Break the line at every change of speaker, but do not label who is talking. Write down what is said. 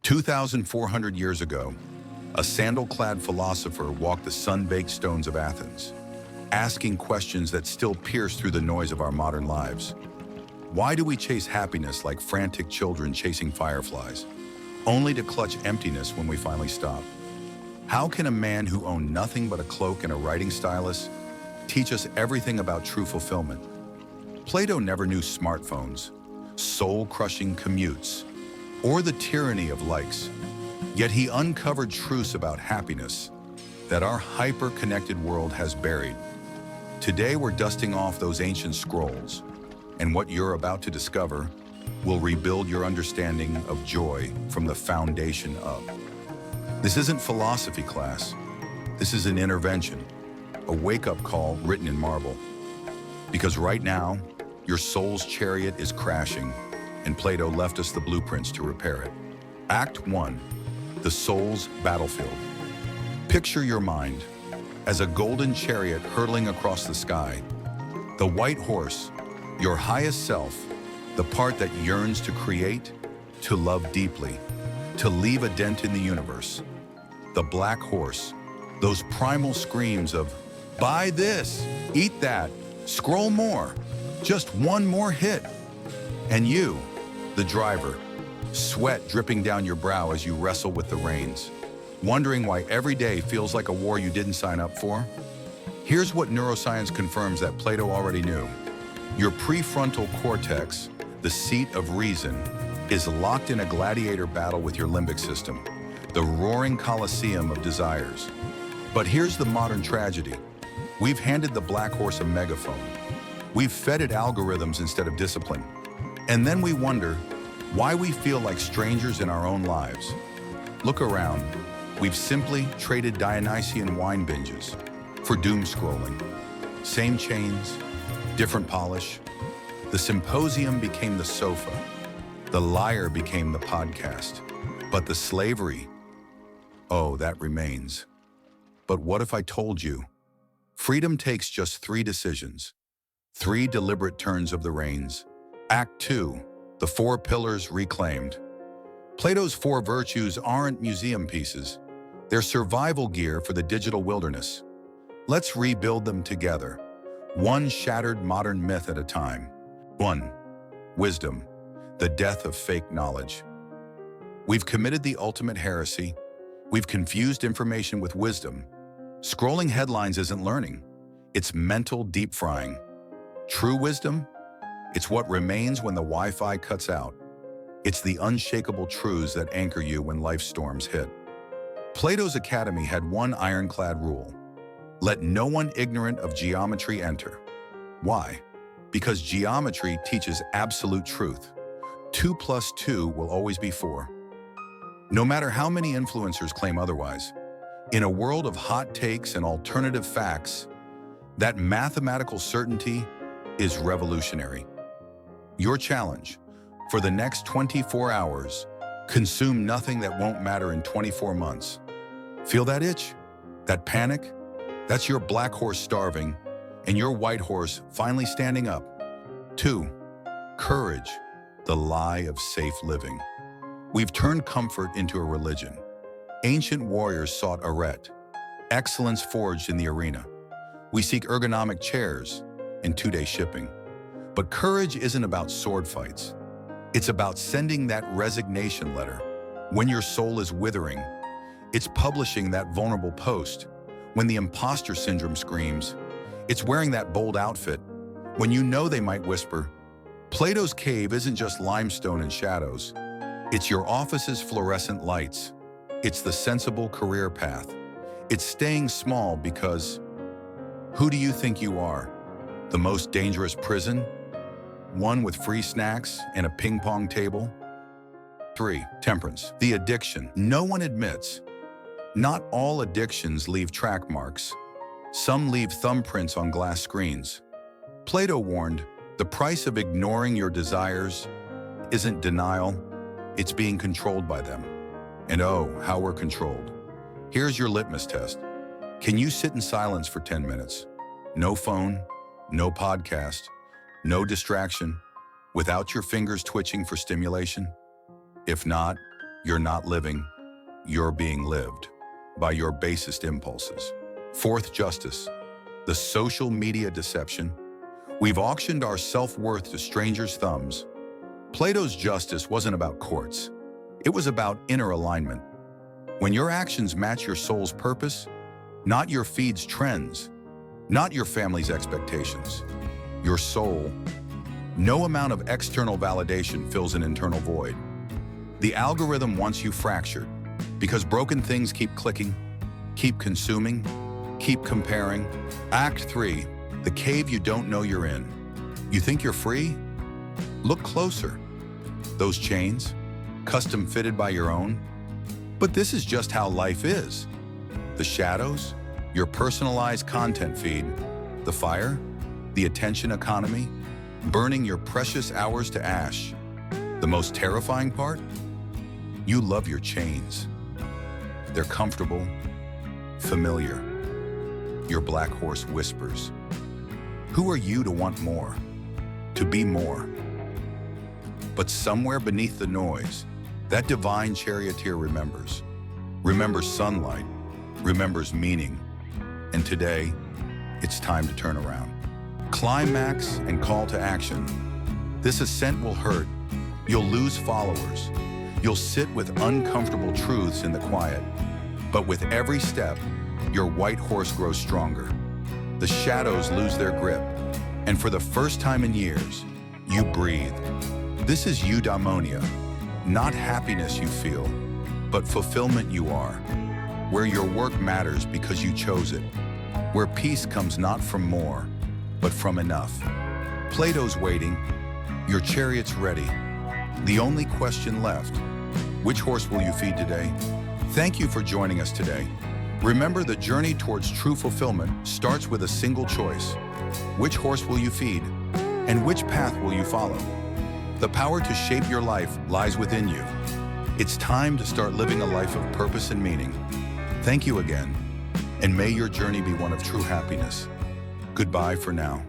2,400 years ago, a sandal-clad philosopher walked the sun-baked stones of Athens, asking questions that still pierce through the noise of our modern lives. Why do we chase happiness like frantic children chasing fireflies, only to clutch emptiness when we finally stop? How can a man who owned nothing but a cloak and a writing stylus teach us everything about true fulfillment? Plato never knew smartphones, soul-crushing commutes, or the tyranny of likes. Yet he uncovered truths about happiness that our hyper-connected world has buried. Today we're dusting off those ancient scrolls, and what you're about to discover will rebuild your understanding of joy from the foundation up. This isn't philosophy class. This is an intervention, a wake-up call written in marble. Because right now, your soul's chariot is crashing, and Plato left us the blueprints to repair it. Act 1, the soul's battlefield. Picture your mind as a golden chariot hurtling across the sky. The white horse, your highest self, the part that yearns to create, to love deeply, to leave a dent in the universe. The black horse, those primal screams of, buy this, eat that, scroll more, just one more hit. And you, the driver, sweat dripping down your brow as you wrestle with the reins, wondering why every day feels like a war you didn't sign up for? Here's what neuroscience confirms that Plato already knew. Your prefrontal cortex, the seat of reason, is locked in a gladiator battle with your limbic system, the roaring coliseum of desires. But here's the modern tragedy. We've handed the black horse a megaphone. We've fed it algorithms instead of discipline. And then we wonder why we feel like strangers in our own lives. Look around. We've simply traded Dionysian wine binges for doom scrolling. Same chains, different polish. The symposium became the sofa. The lyre became the podcast. But the slavery, oh, that remains. But what if I told you? Freedom takes just 3 decisions, 3 deliberate turns of the reins. Act 2, the 4 pillars reclaimed. Plato's 4 virtues aren't museum pieces. They're survival gear for the digital wilderness. Let's rebuild them together, one shattered modern myth at a time. 1. Wisdom, the death of fake knowledge. We've committed the ultimate heresy. We've confused information with wisdom. Scrolling headlines isn't learning. It's mental deep frying. True wisdom? It's what remains when the Wi-Fi cuts out. It's the unshakable truths that anchor you when life storms hit. Plato's Academy had one ironclad rule. Let no one ignorant of geometry enter. Why? Because geometry teaches absolute truth. 2 plus 2 will always be 4. No matter how many influencers claim otherwise, in a world of hot takes and alternative facts, that mathematical certainty is revolutionary. Your challenge, for the next 24 hours, consume nothing that won't matter in 24 months. Feel that itch? That panic? That's your black horse starving and your white horse finally standing up. 2. Courage, the lie of safe living. We've turned comfort into a religion. Ancient warriors sought arete, excellence forged in the arena. We seek ergonomic chairs and 2-day shipping. But courage isn't about sword fights. It's about sending that resignation letter. When your soul is withering, it's publishing that vulnerable post. When the imposter syndrome screams, it's wearing that bold outfit. When you know they might whisper, Plato's cave isn't just limestone and shadows. It's your office's fluorescent lights. It's the sensible career path. It's staying small because who do you think you are? The most dangerous prison? One with free snacks and a ping pong table? 3. Temperance, the addiction no one admits. Not all addictions leave track marks. Some leave thumbprints on glass screens. Plato warned, the price of ignoring your desires isn't denial, it's being controlled by them. And oh, how we're controlled. Here's your litmus test. Can you sit in silence for 10 minutes? No phone, no podcast, no distraction, without your fingers twitching for stimulation? If not, You're not living, you're being lived by your basest impulses. Fourth justice, the social media deception. We've auctioned our self-worth to strangers' thumbs. Plato's justice wasn't about courts. It was about inner alignment. When your actions match your soul's purpose, not your feed's trends, not your family's expectations, your soul, no amount of external validation fills an internal void. The algorithm wants you fractured because broken things keep clicking, keep consuming, keep comparing. Act 3, the cave you don't know you're in. You think you're free? Look closer. Those chains, custom fitted by your own. But this is just how life is. The shadows, your personalized content feed, the fire, the attention economy, burning your precious hours to ash. The most terrifying part? You love your chains. They're comfortable, familiar. Your black horse whispers. Who are you to want more? To be more? But somewhere beneath the noise, that divine charioteer remembers sunlight, remembers meaning. And today, it's time to turn around. Climax and call to action. This ascent will hurt. You'll lose followers. You'll sit with uncomfortable truths in the quiet. But with every step, your white horse grows stronger. The shadows lose their grip. And for the first time in years, you breathe. This is eudaimonia, not happiness you feel, but fulfillment you are. Where your work matters because you chose it. Where peace comes not from more, but from enough. Plato's waiting, your chariot's ready. The only question left, which horse will you feed today? Thank you for joining us today. Remember, the journey towards true fulfillment starts with a single choice. Which horse will you feed? And which path will you follow? The power to shape your life lies within you. It's time to start living a life of purpose and meaning. Thank you again, and may your journey be one of true happiness. Goodbye for now.